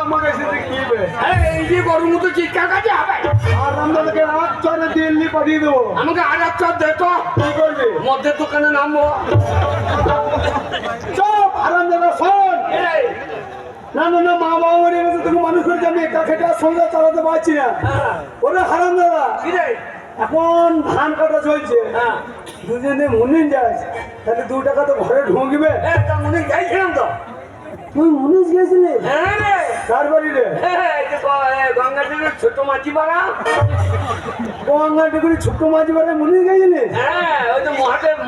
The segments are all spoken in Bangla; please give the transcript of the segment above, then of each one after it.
আমাকে এসে দেখিবে এই যে গরুর মতো চিৎকার কাছে হবে আর আমাদেরকে রাত চলে দিল্লি পাঠিয়ে দেবো আমাকে আর এক চর দে তো কি করবে মধ্যের দোকানে নামবো চপ আরাম দাদা শোন এই, না না না মা বাবা মরে গেছে তুমি মানুষ করে আমি একা খেটে আর সংসার চালাতে পারছি না হ্যাঁ, ওরে হারাম দাদা কি রে? এখন ধান কাটা চলছে হ্যাঁ, দুজনে মুনিন যাস তাহলে 2 টাকা তো ঘরে ঢুকবে তা মনে যাইছিলাম তো তুই মুনিশ গেছিলি হ্যাঁ রে কার বাড়ি রে এই যে গঙ্গাটির ছোট মাঝি পাড়া গঙ্গা ডুগুরি ছোট্ট মাঝি বাড়ি মুনিশ গেছিলি হ্যাঁ ওই তো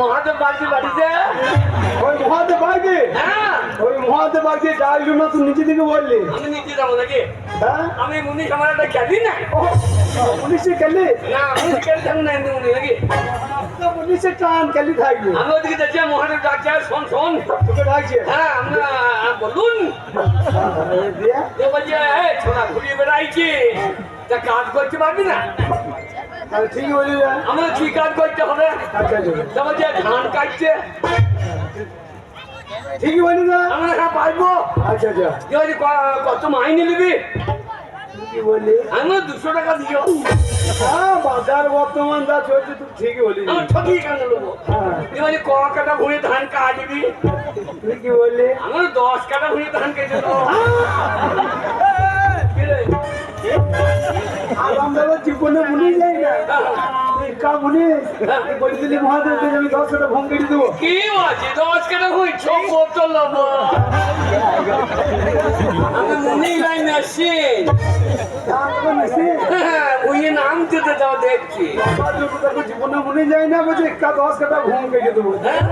মহাদেব বাড়ির বাড়িতে ওই মহাতে বাড়ি হ্যাঁ ওই মহাতে বাড়ি ডাল জমা তুই নিচে দিকে বললি আমি নিচে যাবো নাকি হ্যাঁ আমি মুনি আমার একটা খেলি না পুলিশে খেলি না মুনি খেলি থাকবো না এমনি মুনি নাকি পুলিশে টান খেলি থাকবে আমি ওদিকে যাচ্ছি মহাদেব ডাকছে শোন শোন তোকে ডাকছে হ্যাঁ আমরা বলুন দিয়া যে বলছে এই ছোনা ঘুরিয়ে বেড়াইছি তা কাজ করতে পারবি না তাহলে ঠিকই বলি রে আমাদের কি কাজ করতে হবে আচ্ছা তা বলছে ধান কাটছে ঠিকই বলি না আমরা হ্যাঁ পারবো আচ্ছা আচ্ছা যে বলছি কত মাইনে নিবি কি বললি আমি 200 টাকা দিও হ্যাঁ বাজার বর্তমান যা চলছে তুই ঠিকই বলি আমার ঠকিয়ে কেন নেবো হ্যাঁ যে বলছি ক কাটা ভুঁড়ি ধান কাটবি তুই কি বললি আমার 10 কাটা ভুঁড়ি ধান কেটে দেবো কি রে? আরাম দাদা জীবনে মুনি যাই না তুই কা মুনি বলি দিলি মহাদেবকে আমি 10 টাকা ফোন কেটে দেবো কি আছে 10 কাটা ভুঁড়ি ছোট বোতল নেবো আমি মুনি লাইন আসছি ওই নাম দিতে যাও দেখছি জীবনে মুনি যাই না বলছে 10 টাকা ঘুম কেটে দেবো হ্যাঁ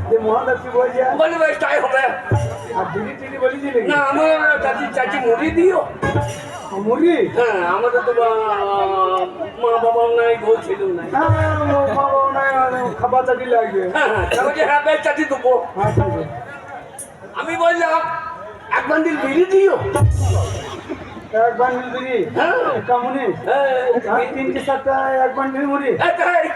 যে মহাদেব কি বলছে বলে ভাই তাই হবে আর দিদি টিদি বলি দিলি না আমার চাচি মুড়ি দিও মুরগি হ্যাঁ আমাদের তো মা বাবা নাই বলছিল না খাবার চাটি লাগবে হ্যাঁ হ্যাঁ বেশ চাচি দেবো আচ্ছা আচ্ছা আমি বললাম 1 বান্ডিল বিড়ি দিও এক বান্ডিল দিদি হ্যাঁ কামুনি হ্যাঁ, আর 3-4টা এক বান্ডিল মুড়ি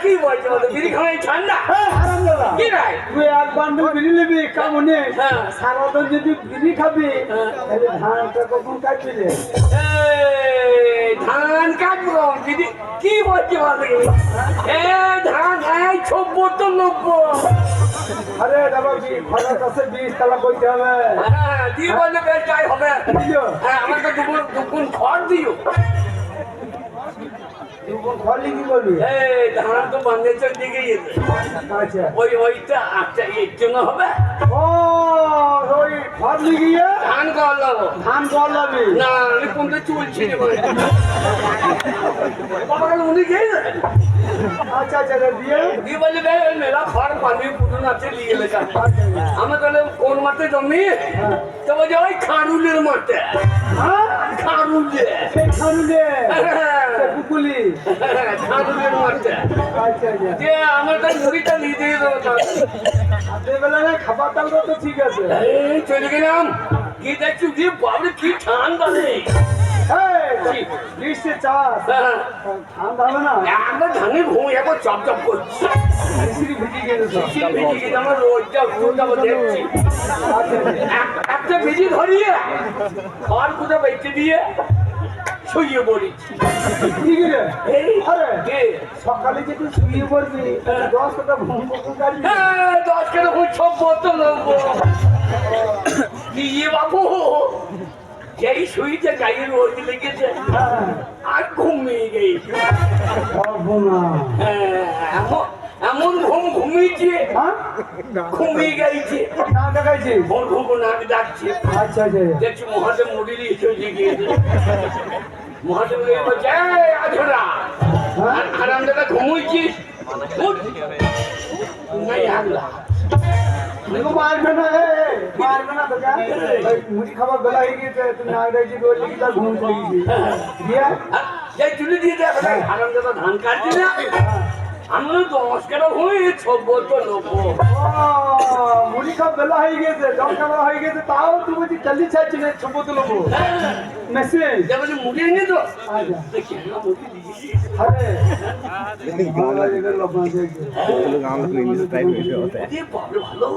কি বলছো বিড়ি খাওয়াই ঠান্ডা আরাম দাদা কি নাই তুই এক বান্ডিল বিড়ি নিবি কামুনি হ্যাঁ। সারাদিন যদি বিড়ি খাবি হ্যাঁ। তাহলে ধানটা কখন কাটবি রে এই, ধান কাটবো দিদি কি বলছি বলতে ধান এই ছোপ তো লোকবো আরে দাদা ঘরের কাছে 20 তালা বইতে হবে হ্যাঁ দিয়ে বললে বেশ যাই হবে বুঝলো হ্যাঁ আমাকে দুগুণ খড় দিও ঘরে কি করবি এই ধান তো বাংলাদেশের দিকে গেছে আচ্ছা ওইটা আচ্ছা এর জন্য হবে ও ওই ঘর লিগিয়ে ধান কল লাগবো ধান কল যাবি না আমি কোনটা চুলছি রে বাবা কাল উনি গেছে আচ্ছা আচ্ছা দিয়ে দিয়ে বলছে মেলা খড় পানি পুতুন আছে নিয়ে গেলে আমার তাহলে কোন মাঠে জমি তো বলছে ওই খারুলের মাঠে হ্যাঁ খারুলে সেই খানুলে কুকুলি খারুলের মাঠে আচ্ছা আচ্ছা যে আমার তাই মুড়িটা নিয়ে দিয়ে দেবো রাতের বেলা না খাবার দাবার তো ঠিক আছে এই চলে গেলাম কি দেখছি যে বাবরে কি ঠান্ডা নেই বৃষ্টি চাষ ঠান্ডা হবে না একবার ধানে ঘুম একবার চপ চপ করছি মিস্ত্রি ভিজে গেছে সব ভিজে গেছে আমার রোজটা দেখছি একটা ভিজি ধরিয়ে খড় কুটা বেঁচে দিয়ে শুয়ে পড়েছি ঠিক রে এই আরে কে? সকালে যে তুই শুয়ে পড়বি 10 টাকা ঘুম কাটবি হ্যাঁ, 10 কেন ঘুম সব বোতল নেবো দিয়ে বাবু যেই শুইতে গায়ের রোদ লেগেছে আর ঘুমিয়ে গেছি এমন ঘুম ঘুমিয়েছে ঘুমিয়ে গেছে না দেখাইছি ভোর ভোর নাক ডাকছে আচ্ছা আচ্ছা দেখছি মহাদেব মরিলি চলে গিয়েছে মহাদেব বলছে আধরা আরাম দাদা ঘুমুইছিস নাই আগলা মারবে না মারবে না তো মুড়ি খাবার বেলা হয়ে গেছে তুমি না দেখছি বললি কি তার ঘুম চলে গেছি দিয়া যাই তুলে দিয়ে দেখ আরাম দাদা ধান কাটছি না আমরা 10 কেন হয়ে সব বলতো নেবো মুড়ি খাবার বেলা হয়ে গেছে 10 বেলা হয়ে গেছে তাও তুমি চালি চাইছি না ছবো তো নেবো মেসেজ যেমন মুড়ি এনে তো আচ্ছা দেখি না মুড়ি দিয়েছি আরে ভালো লাগে লোক আছে लोग आम लोग इंग्लिश टाइप में जो होता है দিয়ে বাবরে ভালো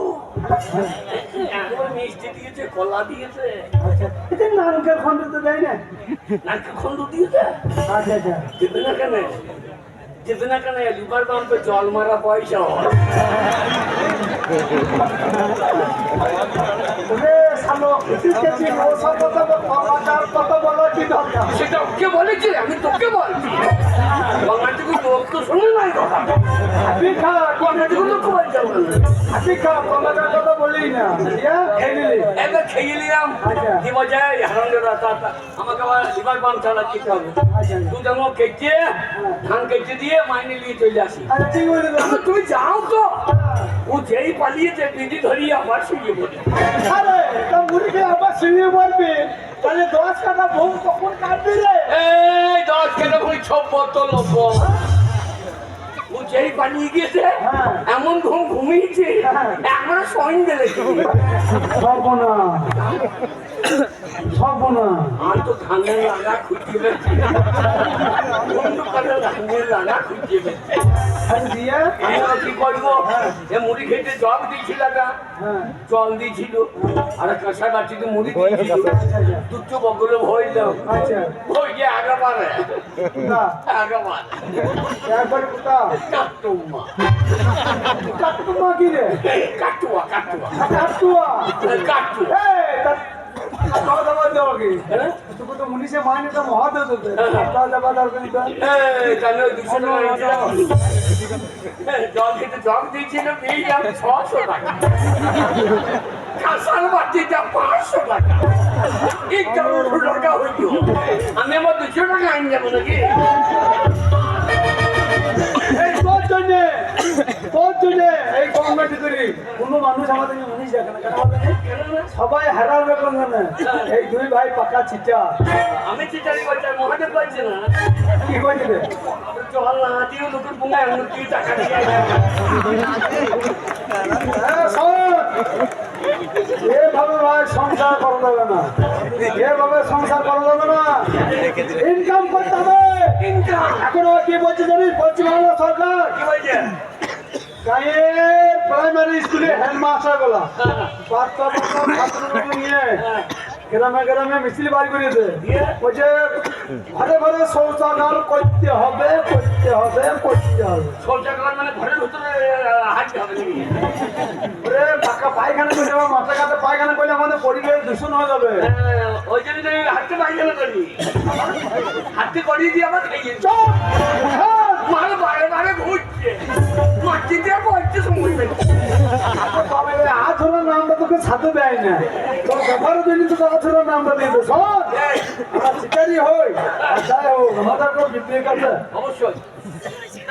একবার মিষ্টি দিয়েছে কলা দিয়েছে আচ্ছা এটা নারকেল খন্ড তো দেয় না নারকেল খন্ড দিয়েছে আচ্ছা আচ্ছা যেতে না কেন লিভার পাম্পে জল মারা পয়সা হয় ওরে শালো কিছু ও সব কথা বলো কি দরকার সেটা ওকে বলেছি আমি তোকে বলছি বাংলাটিকে লোক তো শুনে নাই কথা আপনি খা বাংলাটিকে লোক বল যাও আপনি খা কলাটার কথা বলি না ইয়া খেয়ে নিলি একবার খেয়ে নিলাম আচ্ছা। কি মজা আমাকে আবার লিভার পাম্প চালা দিতে হবে আচ্ছা তুই যেমন কেটে ধান কেটে দিয়ে মাইনে নিয়ে চলে আসি আচ্ছা ঠিক বলে আচ্ছা, তুমি যাও তো ও যেই পালিয়েছে বিধি ধরিয়ে আমার শুয়ে পড়ে আরে তা মুড়িকে আবার শুয়ে পড়বে তাহলে 10 কাটা ভোগ কখন কাটবি রে এই 10 কেন কই সব বোতল ও যেই পালিয়ে গিয়েছে হ্যাঁ। এমন ঘুমিয়েছে হ্যাঁ। আমরা সইন গেলে সর্বনা আর তো ধানের লাগা খুঁজে পেয়েছি অন্ধকারে ধানের লাগা খুঁজে পেয়েছি আরে দিয়া আমি আবার কি করবো এ মুড়ি খেতে জল দিয়েছিল না হ্যাঁ জল দিয়েছিল আর কাঁচা বাটিতে মুড়ি দিয়েছিল দুটো বগলে ভয় দাও আচ্ছা ওই যে আগাবারে না আগাবার একবার কোথা কাটুমা কাটুমা কি রে কাটুয়া কাটুয়া কাটুয়া কাটুয়া এই তা খাওয়া দাওয়া দেওয়া কি হ্যাঁ? তুই তো মুনিশে মাইনে তো মহা দে দিতে খাওয়া দাওয়া দরকার নেই এই কানে 200 টাকা জল খেতে জল দিয়েছিল পেয়ে যাম 600 টাকা কাঁসার বাটিটা 500 টাকা একটা টাকা হইল আমি আমার 200 টাকা আইন যাবো নাকি এই তোর জন্য এই কমিটি করি কোনো মানুষ আমাদের মুনিশ দেখে না কেন বলতো সবাই হারার ব্যাপার না এই দুই ভাই পাকা চিটা আমি চিটারি করছি আর মহাদেব পাচ্ছি না কি কইছে রে জল না দিও লোকের বুঙায় উন্নতি টাকা দিয়ে এভাবে ভাই সংসার করা যাবে না এভাবে সংসার করা যাবে না ইনকাম করতে হবে ইনকাম এখনো কি বলছে জানিস পশ্চিমবাংলা সরকার কি বলছে প্রাইমারি স্কুলে হেডমাস্টার গুলা বাচ্চা বাচ্চা ছাত্রগুলো নিয়ে গ্রামে গ্রামে মিছিল বাড়ি করিয়েছে বলছে ঘরে ঘরে শৌচাগার করতে হবে করতে হবে করতে হবে শৌচাগার মানে ঘরের ভিতরে হাঁটতে হবে নাকি ওরে পাকা পায়খানা করে যাবো মাথা কাছে পায়খানা করলে আমাদের পরিবেশ দূষণ হয়ে যাবে ওই জন্য আমি হাঁটতে পায়খানা করি হাঁটতে করিয়ে দিয়ে আবার খাইয়ে চুপ! হ্যাঁ! মাল বারে বারে ঘুরছে মাটিতে পড়ছে সময় পেয়েছে তবে ওই আধুরা নামটা তোকে সাথে দেয় না তোর ব্যাপারও দিলি তো আধুরা নামটা দিয়ে দে শোন আমরা শিকারি হই আর যাই হোক আমাদের কোনো বিবেক আছে অবশ্যই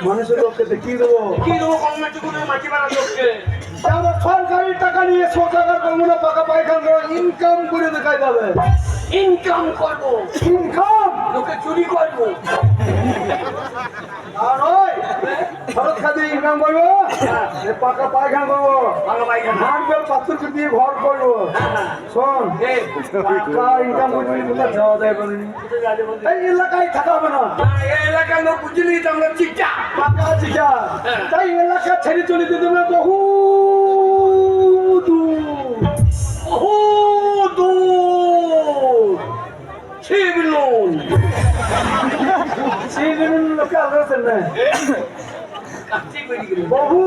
মানুষের লোককে দেখিয়ে দেবো কি দেবো কমিটি করে মাটি মারা লোককে যে আমরা সরকারি টাকা নিয়ে শৌচাগার করবো না পাকা পায়খানা করবো ইনকাম করে দেখাই যাবে ইনকাম করবো ইনকাম লোকে চুরি করবো আর ওই খরচ খাতে ইনকাম করবো এ পাকা পায়খানা করবো ভালো পায়খানা মার্বেল পাথর দিয়ে ঘর করবো শোন এই, টাকা ইনকাম করবি কোথাও যাওয়া যায় বলিনি এই এলাকায় থাকা হবে না এই এলাকার লোক বুঝলি তো আমরা চিটা পাকা চিটা তাই এলাকা ছেড়ে চলে যেতে হবে বহু দূর দূর শিবলুন সেই জন্য লোকে আলোচনা না কাচ্চি বেরিয়ে গেল বহু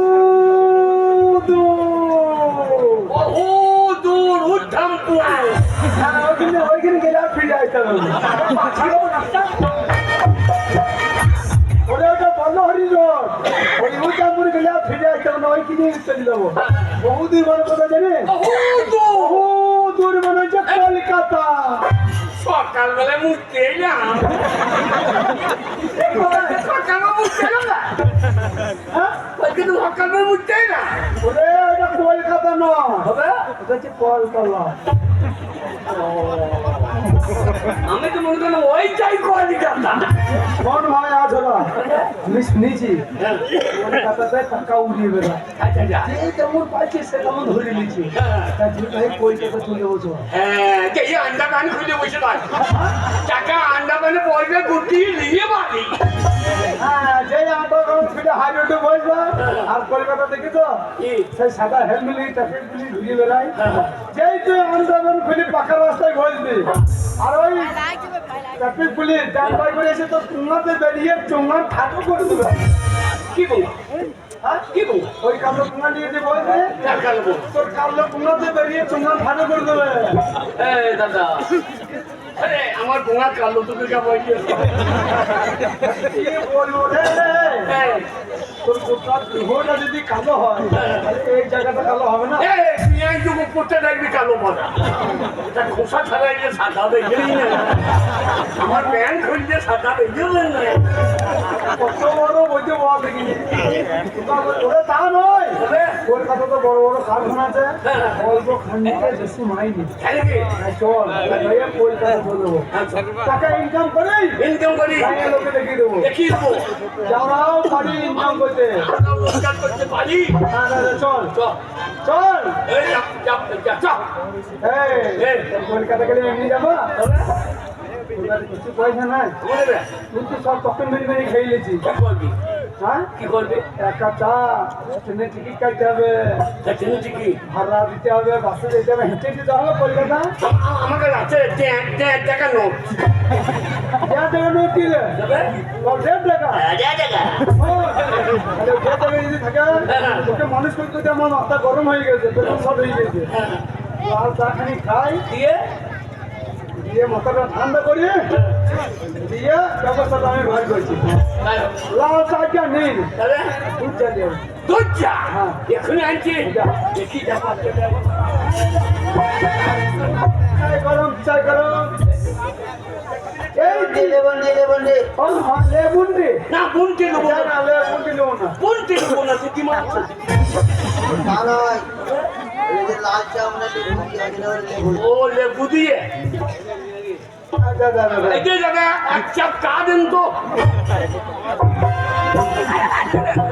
দূর বহু দূর উদ্ধমপুর হ্যাঁ, ওইখানে গেলে আর ফিরে আসতে হবে না। ওরে ওটা বল্লহরি রোড ওই উদ্যানপুরে গেলে আর ফিরে আসতে হবে না ওইখানে চলে যাবো বহুদূর মানে কথা জানি বহু দূর বহু দূর মানে হচ্ছে কলকাতা সকালবেলায় মুখতে এলাম সকালবেলা মুখতে এলাম না হ্যাঁ কিন্তু সকালবেলা মুখতে না ওরে ওটা কলকাতা নয় ওটা হচ্ছে কলকাতা আমি তো মনে করেন ওইটাই কোয়ালিটাটা। কোন ভাই আজ হলো নিচি কলকাতাতে টাকা উড়িয়ে বেড়া আচ্ছা আচ্ছা এই কেমন পাইছে সে কেমন ধরে নিচ্ছি ভাই কলকাতা চলে বলছো হ্যাঁ কে এই আন্ডা পান খুলে বসে থাক টাকা আন্ডা পানে পড়বে গুটি নিয়ে বাড়ি হ্যাঁ যে আন্দোলন ফিরে হাইরোডে বসবে আর কলকাতা দেখেছো সেই সাদা হেলমেট ট্রাফিক পুলিশ ঘুরিয়ে বেড়ায় যেই তুই আন্দোলন খুলে পাকা রাস্তায় বসবি আর ওই ট্রাফিক পুলিশ ডান্ডায় করে এসে তো চুঙ্গাতে বেরিয়ে চুঙ্গার ঠাকুর করে দেবে কি বল হ্যাঁ কি বল ওই কালো চুঙ্গা নিয়ে যে বসবে কার কাল বল তোর কালো চুঙ্গাতে বেরিয়ে চুঙ্গার ঠাকুর করে দেবে এই দাদা আরে আমার বোনা কালো তোকে কে বলছে কি বলবো রে তোর গোটা দেহটা যদি কালো হয় তাহলে এই জায়গাটা কালো হবে না এই পিয়াই যুগ করতে দেখবি কালো পাতা এটা খোসা ছাড়াই যে সাদা দেখবি না আমার প্যান্ট খুললে সাদা দেখবি না কত বড় বইতে বড় দেখিনি ওরা তা নয় কলকাতা তো বড় বড় কারখানা আছে অল্প খান্ডিতে বেশি মাইনি খেলে কি চল ভাইয়া কলকাতা চলে যাবো টাকা ইনকাম করেই ইনকাম করি গাঁয়ের লোকে দেখিয়ে দেবো দেখিয়ে দেবো যারাও পারি ইনকাম করতে আমরা রোজগার করতে পারি না না না, চল চল চল এই যা যা যা যা এই কলকাতা গেলে এমনি যাবো কলকাতা কিছু পয়সা নাই বলে তুই তো সব পকেট মেরে মেরে খেয়ে নিয়েছি কি করবি হ্যাঁ কি করবি এক কাপ চা ট্রেনে টিকিট কাটতে হবে তা চিনি কি ভাড়া দিতে হবে বাসে যেতে হবে হেঁটে যেতে হবে কলকাতা আমাকে আছে টাকা নোট যা টাকা নোট দিলে দেবে 1.5 টাকা টাকা তাহলে যে টাকা যদি থাকে তোকে মানুষ করতে করতে আমার মাথা গরম হয়ে গেছে পেটন শর্ট হয়ে গেছে লাল চা খানি খাই দিয়ে দিয়ে মাথাটা ঠান্ডা করি দিয়ে ব্যবস্থাটা আমি ভাগ করছি লাল চা নেই তাহলে দুধ চা দেব দুধ চা হ্যাঁ। এখনই আনছি দেখি দেখা গরম চাই গরম এই লেবন্ডে ও হ্যাঁ লেবুন্ডি না বুনকে নেবো না লেবুন্ডি নেবো না বুনকে নেবো না তুই কি মাছ তা নয় এই যে লাল চা মানে লেবু দিয়ে হয় না লেবু ও লেবু দিয়ে এই যে দাদা এক চাপ চা দেন তো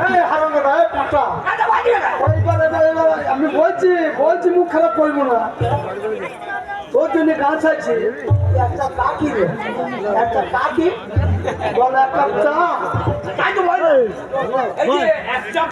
এই হারাম দাদা এই পাটা আমি বলছি মুখ খারাপ করবো না তোর জন্য গান চাইছি একটা কাকি রে একটা কাকি বল এক কাপ চা তাই তো বল এই যে এক চাপ